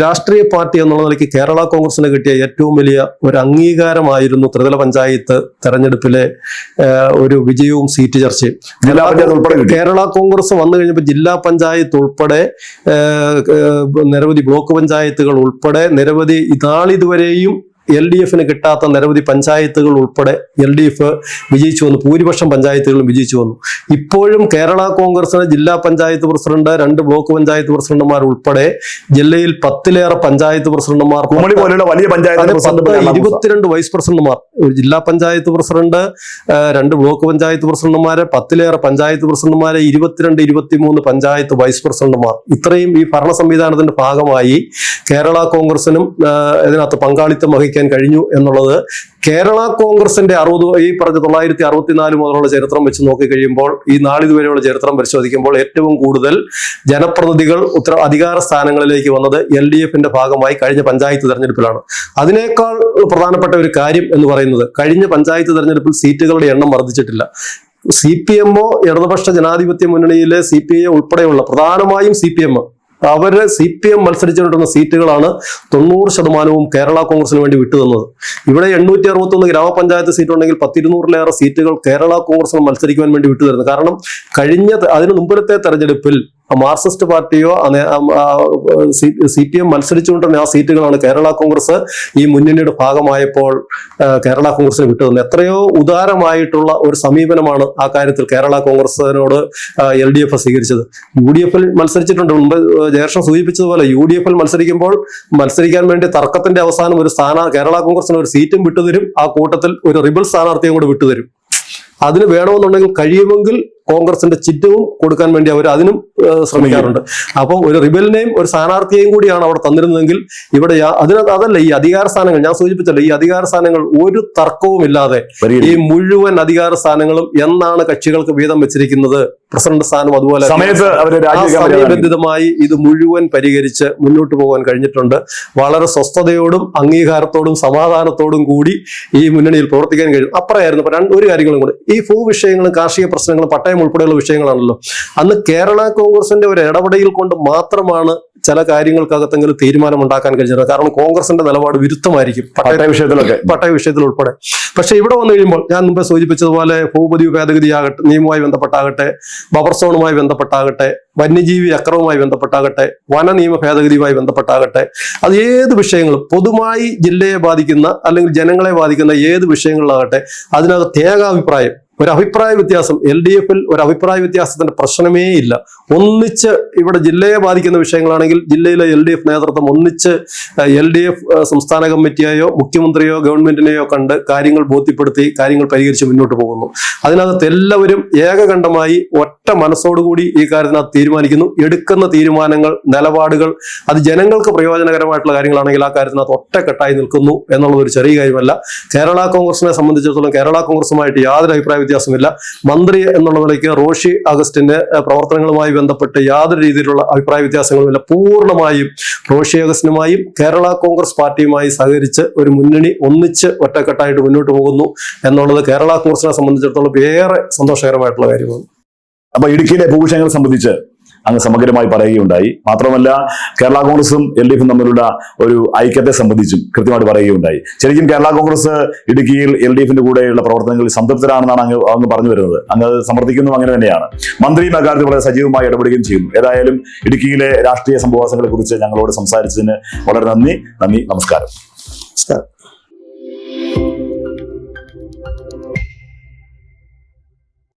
രാഷ്ട്രീയ പാർട്ടി എന്നുള്ള നിലയ്ക്ക് കേരള കോൺഗ്രസിന് കിട്ടിയ ഏറ്റവും വലിയ ഒരു അംഗീകാരമായിരുന്നു ത്രിതല പഞ്ചായത്ത് തെരഞ്ഞെടുപ്പിലെ ഒരു വിജയവും സീറ്റ് ചർച്ചയും. കേരള കോൺഗ്രസ് വന്നു കഴിഞ്ഞപ്പോൾ ജില്ലാ പഞ്ചായത്ത് ഉൾപ്പെടെ നിരവധി ബ്ലോക്ക് പഞ്ചായത്തുകൾ ഉൾപ്പെടെ നിരവധി ഇതുവരെയും LDF കിട്ടാത്ത നിരവധി പഞ്ചായത്തുകൾ ഉൾപ്പെടെ LDF വിജയിച്ചു വന്നു. ഭൂരിപക്ഷം പഞ്ചായത്തുകളും വിജയിച്ചു വന്നു. ഇപ്പോഴും കേരള കോൺഗ്രസിന് ജില്ലാ പഞ്ചായത്ത് പ്രസിഡന്റ്, 2 ബ്ലോക്ക് പഞ്ചായത്ത് പ്രസിഡന്റുമാർ ഉൾപ്പെടെ ജില്ലയിൽ 10-ലേറെ പഞ്ചായത്ത് പ്രസിഡന്റുമാർ, 22 വൈസ് പ്രസിഡന്റുമാർ, ഒരു ജില്ലാ പഞ്ചായത്ത് പ്രസിഡന്റ്, 2 ബ്ലോക്ക് പഞ്ചായത്ത് പ്രസിഡന്റുമാരെ, 10-ലേറെ പഞ്ചായത്ത് പ്രസിഡന്റുമാരെ, 22-23 പഞ്ചായത്ത് വൈസ് പ്രസിഡന്റുമാർ, ഇത്രയും ഈ ഭരണ സംവിധാനത്തിന്റെ ഭാഗമായി കേരള കോൺഗ്രസിനും ഇതിനകത്ത് പങ്കാളിത്തം വഹിക്കും നിർവഹിക്കാൻ കഴിഞ്ഞു എന്നുള്ളത് കേരള കോൺഗ്രസിന്റെ ഈ പറഞ്ഞ 964 മുതലുള്ള ചരിത്രം വെച്ച് നോക്കിക്കഴിയുമ്പോൾ ഈ നാളിതുവരെയുള്ള ചരിത്രം പരിശോധിക്കുമ്പോൾ ഏറ്റവും കൂടുതൽ ജനപ്രതിനിധികൾ അധികാര സ്ഥാനങ്ങളിലേക്ക് വന്നത് LDFന്റെ ഭാഗമായി കഴിഞ്ഞ പഞ്ചായത്ത് തെരഞ്ഞെടുപ്പിലാണ്. അതിനേക്കാൾ പ്രധാനപ്പെട്ട ഒരു കാര്യം എന്ന് പറയുന്നത് കഴിഞ്ഞ പഞ്ചായത്ത് തെരഞ്ഞെടുപ്പിൽ സീറ്റുകളുടെ എണ്ണം വർദ്ധിച്ചിട്ടില്ല. CPM ഇടതുപക്ഷ ജനാധിപത്യ മുന്നണിയിലെ CPI ഉൾപ്പെടെയുള്ള പ്രധാനമായും CPM മത്സരിച്ചുകൊണ്ടിരുന്ന സീറ്റുകളാണ് 90% കേരള കോൺഗ്രസിന് വേണ്ടി വിട്ടുതന്നത്. ഇവിടെ 861 ഗ്രാമപഞ്ചായത്ത് സീറ്റ് ഉണ്ടെങ്കിൽ 1,200-ലേറെ സീറ്റുകൾ കേരള കോൺഗ്രസിന് മത്സരിക്കുവാൻ വേണ്ടി വിട്ടുതരുന്നത്. കാരണം അതിന് മുമ്പിലത്തെ തെരഞ്ഞെടുപ്പിൽ മാർക്സിസ്റ്റ് പാർട്ടിയോ CPM മത്സരിച്ചുകൊണ്ടിരുന്ന ആ സീറ്റുകളാണ് കേരള കോൺഗ്രസ് ഈ മുന്നണിയുടെ ഭാഗമായപ്പോൾ കേരള കോൺഗ്രസിന് വിട്ടുതന്നത്. എത്രയോ ഉദാരമായിട്ടുള്ള ഒരു സമീപനമാണ് ആ കാര്യത്തിൽ കേരള കോൺഗ്രസിനോട് LDF സ്വീകരിച്ചത്. UDF മത്സരിച്ചിട്ടുണ്ട്. മുമ്പ് ജയകൃഷ്ണൻ സൂചിപ്പിച്ചതുപോലെ UDF മത്സരിക്കാൻ വേണ്ടി തർക്കത്തിന്റെ അവസാനം കേരള കോൺഗ്രസിന് ഒരു സീറ്റും വിട്ടുതരും, ആ കൂട്ടത്തിൽ ഒരു റിബൽ സ്ഥാനാർത്ഥിയും കൂടെ വിട്ടുതരും. അതിന് വേണമെന്നുണ്ടെങ്കിൽ കഴിയുമെങ്കിൽ കോൺഗ്രസിന്റെ ചിഹ്നവും കൊടുക്കാൻ വേണ്ടി അവർ അതിനും ശ്രമിക്കാറുണ്ട്. അപ്പോൾ ഒരു റിബലിനെയും ഒരു സ്ഥാനാർത്ഥിയെയും കൂടിയാണ് അവിടെ തന്നിരുന്നതെങ്കിൽ ഇവിടെ അതല്ല ഈ അധികാര സ്ഥാനങ്ങൾ ഞാൻ സൂചിപ്പിച്ചല്ലോ, ഈ അധികാര സ്ഥാനങ്ങൾ ഒരു തർക്കവുമില്ലാതെ ഈ മുഴുവൻ അധികാര സ്ഥാനങ്ങളും എന്നാണ് കക്ഷികൾക്ക് വീതം വെച്ചിരിക്കുന്നത്, പ്രസിഡന്റ് സ്ഥാനം അതുപോലെ സമയബന്ധിതമായി ഇത് മുഴുവൻ പരിഹരിച്ച് മുന്നോട്ട് പോകാൻ കഴിഞ്ഞിട്ടുണ്ട്. വളരെ സ്വസ്ഥതയോടും അംഗീകാരത്തോടും സമാധാനത്തോടും കൂടി ഈ മുന്നണിയിൽ പ്രവർത്തിക്കാൻ കഴിയും. അപ്പുറമായിരുന്നു ഒരു കാര്യങ്ങളും കൂടി, ഈ ഭൂവിഷയങ്ങളും കാർഷിക പ്രശ്നങ്ങളും പട്ടയം ഉൾപ്പെടെയുള്ള വിഷയങ്ങളാണല്ലോ. അന്ന് കേരള കോൺഗ്രസിന്റെ ഒരു ഇടപെടൽ കൊണ്ട് മാത്രമാണ് ചില കാര്യങ്ങൾക്കകത്തെങ്കിലും തീരുമാനം ഉണ്ടാക്കാൻ കഴിഞ്ഞത്. കാരണം കോൺഗ്രസിന്റെ നിലപാട് വിരുദ്ധമായിരിക്കും പട്ടയ വിഷയത്തിൽ ഉൾപ്പെടെ. പക്ഷെ ഇവിടെ വന്നു കഴിയുമ്പോൾ ഞാൻ മുമ്പ് സൂചിപ്പിച്ചതുപോലെ ഭൂപതി ഭേദഗതിയാകട്ടെ, നിയമവുമായി ബന്ധപ്പെട്ടാകട്ടെ, ബഫർ സോണുമായി ബന്ധപ്പെട്ടാകട്ടെ, വന്യജീവി അക്രമവുമായി ബന്ധപ്പെട്ടാകട്ടെ, വന നിയമ ഭേദഗതിയുമായി ബന്ധപ്പെട്ടാകട്ടെ, അത് ഏത് വിഷയങ്ങളും പൊതുവായി ജില്ലയെ ബാധിക്കുന്ന അല്ലെങ്കിൽ ജനങ്ങളെ ബാധിക്കുന്ന ഏത് വിഷയങ്ങളിലാകട്ടെ അതിനകത്ത് ഏകാഭിപ്രായം, ഒരു അഭിപ്രായ വ്യത്യാസം LDFൽ ഒരു അഭിപ്രായ വ്യത്യാസത്തിന്റെ പ്രശ്നമേ ഇല്ല. ഒന്നിച്ച് ഇവിടെ ജില്ലയെ ബാധിക്കുന്ന വിഷയങ്ങളാണെങ്കിൽ ജില്ലയിലെ LDF നേതൃത്വം ഒന്നിച്ച് LDF സംസ്ഥാന കമ്മിറ്റിയെയോ മുഖ്യമന്ത്രിയോ ഗവൺമെന്റിനെയോ കണ്ട് കാര്യങ്ങൾ ബോധ്യപ്പെടുത്തി കാര്യങ്ങൾ പരിഹരിച്ച് മുന്നോട്ട് പോകുന്നു. അതിനകത്ത് എല്ലാവരും ഏകകണ്ഠമായി ഒറ്റ മനസ്സോടുകൂടി ഈ കാര്യത്തിനകത്ത് തീരുമാനിക്കുന്നു. എടുക്കുന്ന തീരുമാനങ്ങൾ, നിലപാടുകൾ അത് ജനങ്ങൾക്ക് പ്രയോജനകരമായിട്ടുള്ള കാര്യങ്ങളാണെങ്കിൽ ആ കാര്യത്തിനകത്ത് ഒറ്റക്കെട്ടായി നിൽക്കുന്നു എന്നുള്ളത് ഒരു ചെറിയ കാര്യമല്ല. കേരള കോൺഗ്രസിനെ സംബന്ധിച്ചിടത്തോളം കേരള കോൺഗ്രസുമായിട്ട് യാതൊരു അഭിപ്രായ വ്യത്യാസമില്ല. മന്ത്രി എന്നുള്ള നിലയ്ക്ക് റോഷി അഗസ്റ്റിന്റെ പ്രവർത്തനങ്ങളുമായി ബന്ധപ്പെട്ട് യാതൊരു രീതിയിലുള്ള അഭിപ്രായ വ്യത്യാസങ്ങളുമില്ല. പൂർണ്ണമായും റോഷി അഗസ്റ്റിനുമായും കേരള കോൺഗ്രസ് പാർട്ടിയുമായി സഹകരിച്ച് ഒരു മുന്നണി ഒന്നിച്ച് ഒറ്റക്കെട്ടായിട്ട് മുന്നോട്ട് പോകുന്നു എന്നുള്ളത് കേരള കോൺഗ്രസിനെ സംബന്ധിച്ചിടത്തോളം ഏറെ സന്തോഷകരമായിട്ടുള്ള കാര്യമാണ്. അപ്പൊ ഇടുക്കിയിലെ ഭൂവിഷയങ്ങളെ സംബന്ധിച്ച് അങ്ങ് സമഗ്രമായി പറയുകയുണ്ടായി. മാത്രമല്ല കേരള കോൺഗ്രസും LDFും തമ്മിലുള്ള ഒരു ഐക്യത്തെ സംബന്ധിച്ചും കൃത്യമായിട്ട് പറയുകയുണ്ടായി. ശരിക്കും കേരള കോൺഗ്രസ് ഇടുക്കിയിൽ LDFിന്റെ കൂടെയുള്ള പ്രവർത്തനങ്ങളിൽ സംതൃപ്തരാണെന്നാണ് അങ്ങ് പറഞ്ഞു വരുന്നത്. അങ്ങ് സമർത്ഥിക്കുന്നതും അങ്ങനെ തന്നെയാണ്. മന്ത്രിയും അക്കാര്യത്തിൽ വളരെ സജീവമായി ഇടപെടുകയും ചെയ്യുന്നു. ഏതായാലും ഇടുക്കിയിലെ രാഷ്ട്രീയ സംഭവങ്ങളെ കുറിച്ച് ഞങ്ങളോട് സംസാരിച്ചതിന് വളരെ നന്ദി. നമസ്കാരം.